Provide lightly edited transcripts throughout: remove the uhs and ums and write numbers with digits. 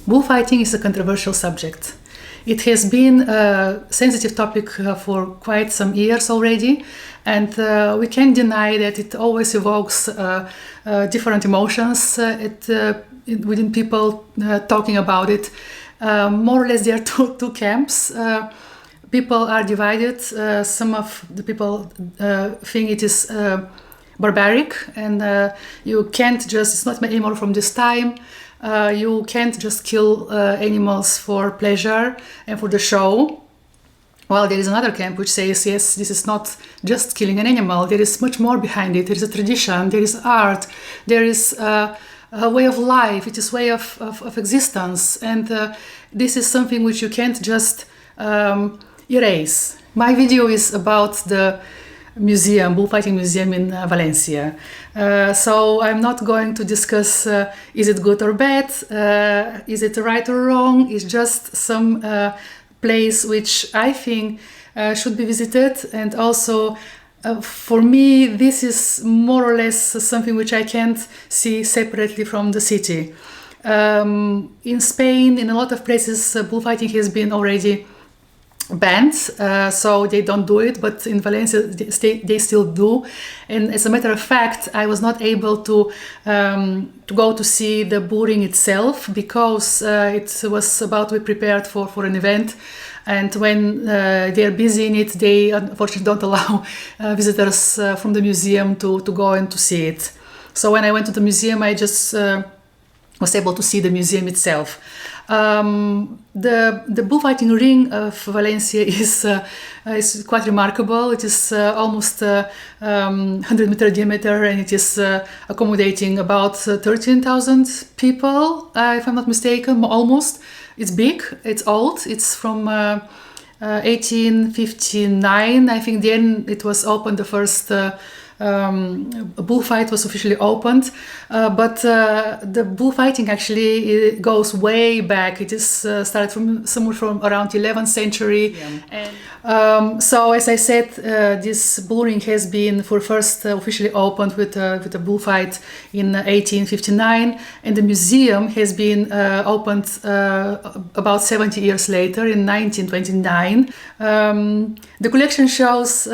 Bullfighting is a controversial subject. It has been a sensitive topic for quite some years already, and we can't deny that it always evokes different emotions within people talking about it. More or less there are two camps. People are divided. Some of the people think it is barbaric, and you can't just, it's not anymore from this time. You can't just kill animals for pleasure and for the show. Well, there is another camp which says, yes, this is not just killing an animal. There is much more behind it. There is a tradition, there is art, there is a way of life, it is way of existence. And this is something which you can't just erase. My video is about the museum, bullfighting museum in Valencia. So I'm not going to discuss is it good or bad, is it right or wrong. It's just some place which I think should be visited, and also for me this is more or less something which I can't see separately from the city. In Spain, in a lot of places, bullfighting has been already banned, so they don't do it, but in Valencia they still do. And as a matter of fact, I was not able to go to see the bullring itself because it was about to be prepared for an event, and when they're busy in it, they unfortunately don't allow visitors from the museum to go and to see it. So when I went to the museum, I just was able to see the museum itself. The bullfighting ring of Valencia is quite remarkable. It is almost 100-meter diameter, and it is accommodating about 13,000 people, if I'm not mistaken, almost. It's big, it's old, it's from 1859. I think then it was opened, the first a bullfight was officially opened, but the bullfighting actually goes way back. It is started from somewhere from around 11th century. Yeah. And so, as I said, this bullring has been first officially opened with a bullfight in 1859, and the museum has been opened about 70 years later in 1929. The collection shows,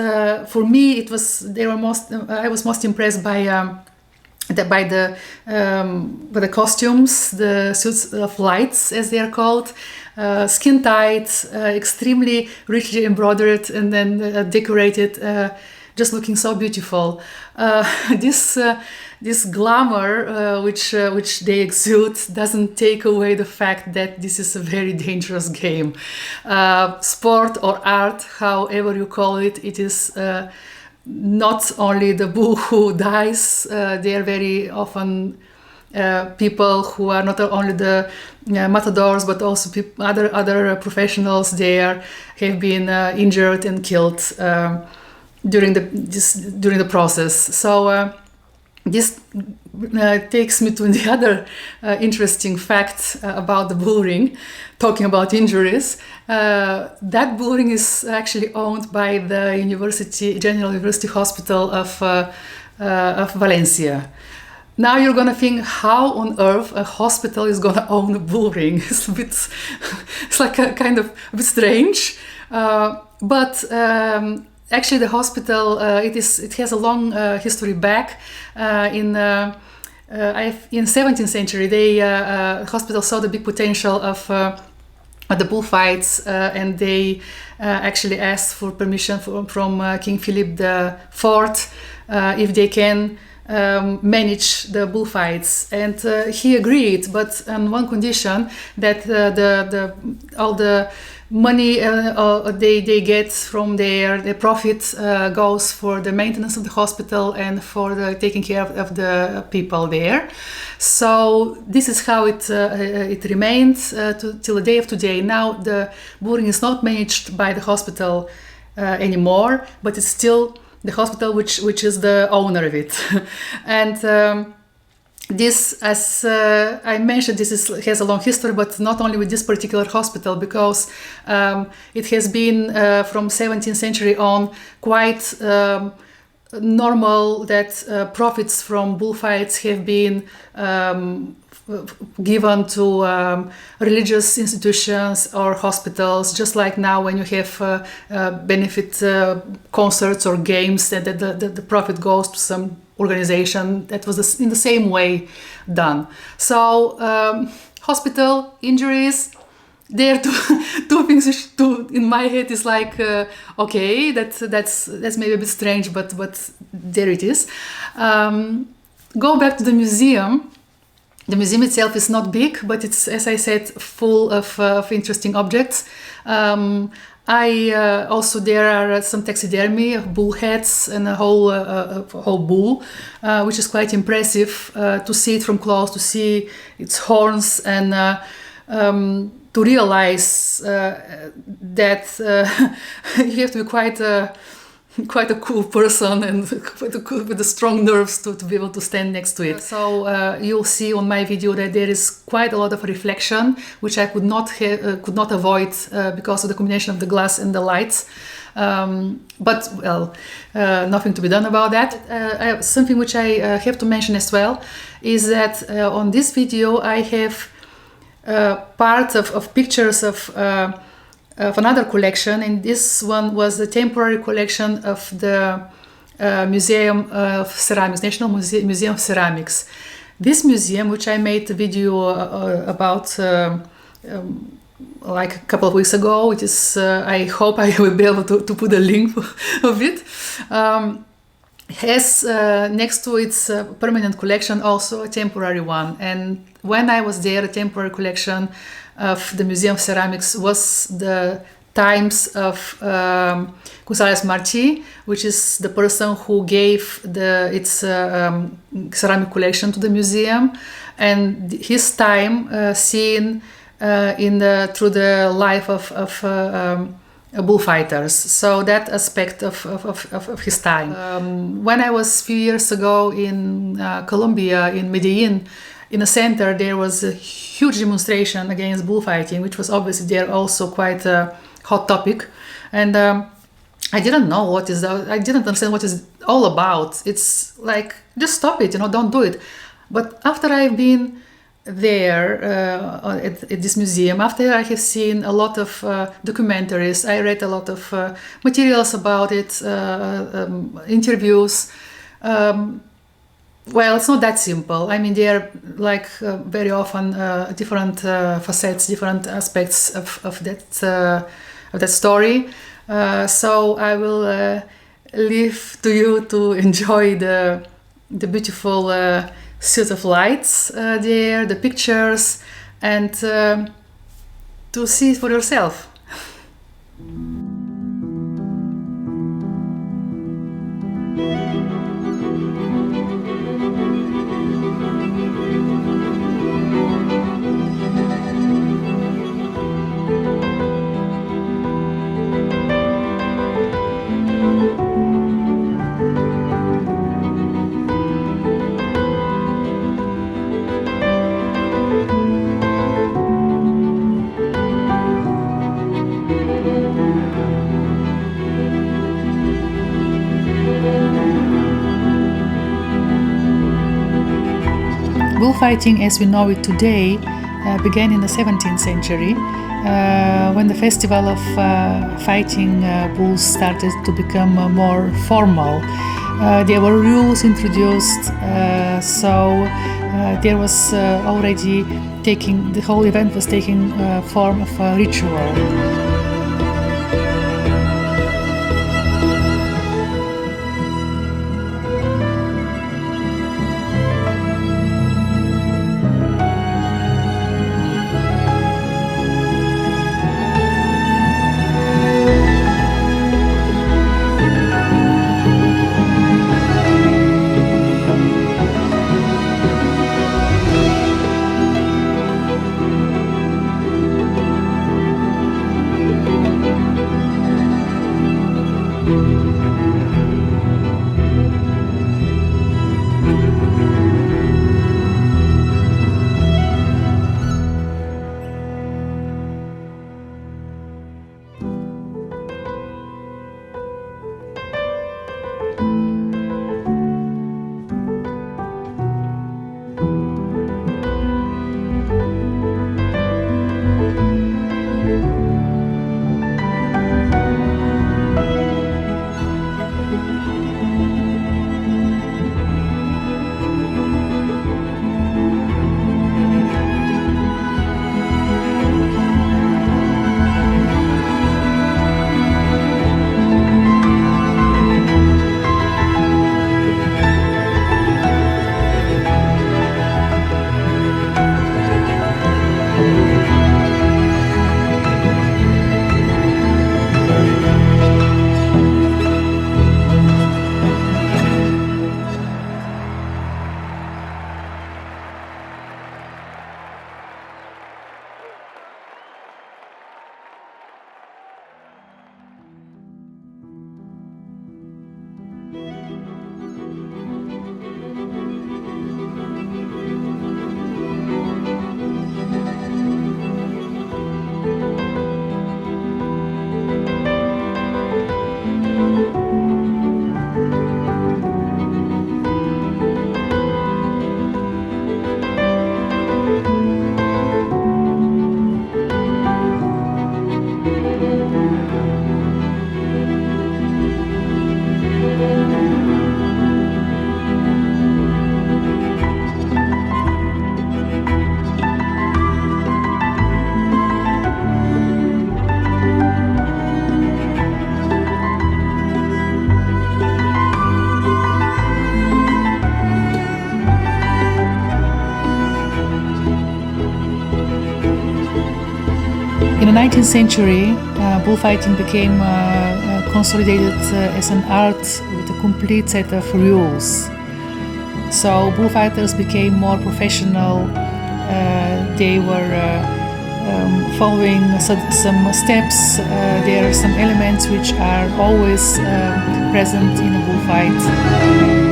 for me, it was I was most impressed by the costumes, the suits of lights, as they are called, skin tight, extremely richly embroidered, and then decorated, just looking so beautiful. This glamour which they exude doesn't take away the fact that this is a very dangerous game. Sport or art, however you call it, it is not only the bull who dies. They are very often people who are not only the matadors, but also other professionals there have been injured and killed during the process. So this takes me to the other interesting fact about the bullring. Talking about injuries, that bullring is actually owned by the General University Hospital of Valencia. Now you're gonna think, how on earth a hospital is gonna own a bullring? It's like a kind of a bit strange, but actually the hospital it has a long history back. In 17th century, the hospital saw the big potential of the bullfights, and they actually asked for permission from King Philip IV if they can manage the bullfights, and he agreed, but on one condition, that all the money they get from the profit goes for the maintenance of the hospital and for the taking care of the people there. So this is how it remains till the day of today. Now the bullring is not managed by the hospital anymore, but it's still the hospital which is the owner of it. And this, as I mentioned, has a long history, but not only with this particular hospital, because it has been from 17th century on quite normal that profits from bullfights have been given to religious institutions or hospitals, just like now when you have benefit concerts or games, that the profit goes to some organization. That was in the same way done. So hospital injuries, there are two things which in my head is like okay, that's maybe a bit strange, but there it is. Go back to the museum. The museum itself is not big, but it's, as I said, full of interesting objects. Also there are some taxidermy of bull heads and a whole bull, which is quite impressive to see it from close, to see its horns, and to realize that you have to be quite a cool person and with the strong nerves to be able to stand next to it. So you'll see on my video that there is quite a lot of reflection, which I could not avoid because of the combination of the glass and the lights. But well, nothing to be done about that. Something which I have to mention as well is that on this video I have part of pictures of another collection, and this one was the temporary collection of the Museum of Ceramics, National Museum of Ceramics. This museum, which I made a video about like a couple of weeks ago, it is, I hope I will be able to put a link of it, has next to its permanent collection also a temporary one. And when I was there, a temporary collection of the Museum of Ceramics was the times of González Martí, which is the person who gave its ceramic collection to the museum, and his time seen through the life of bullfighters. So that aspect of his time. When I was a few years ago in Colombia, in Medellin, in a center, there was a huge demonstration against bullfighting, which was obviously there also quite a hot topic. And I didn't know I didn't understand what it's all about. It's like, just stop it, don't do it. But after I've been there at this museum, after I have seen a lot of documentaries, I read a lot of materials about it, interviews. Well, it's not that simple. I mean, there are like very often different facets, different aspects of that story. So I will leave to you to enjoy the beautiful suite of lights there, the pictures, and to see it for yourself. Bullfighting as we know it today began in the 17th century when the festival of fighting bulls started to become more formal. There were rules introduced, so there was already the whole event was taking form of a ritual. the 19th century, bullfighting became consolidated as an art with a complete set of rules. So bullfighters became more professional. They were following some steps. There are some elements which are always present in a bullfight.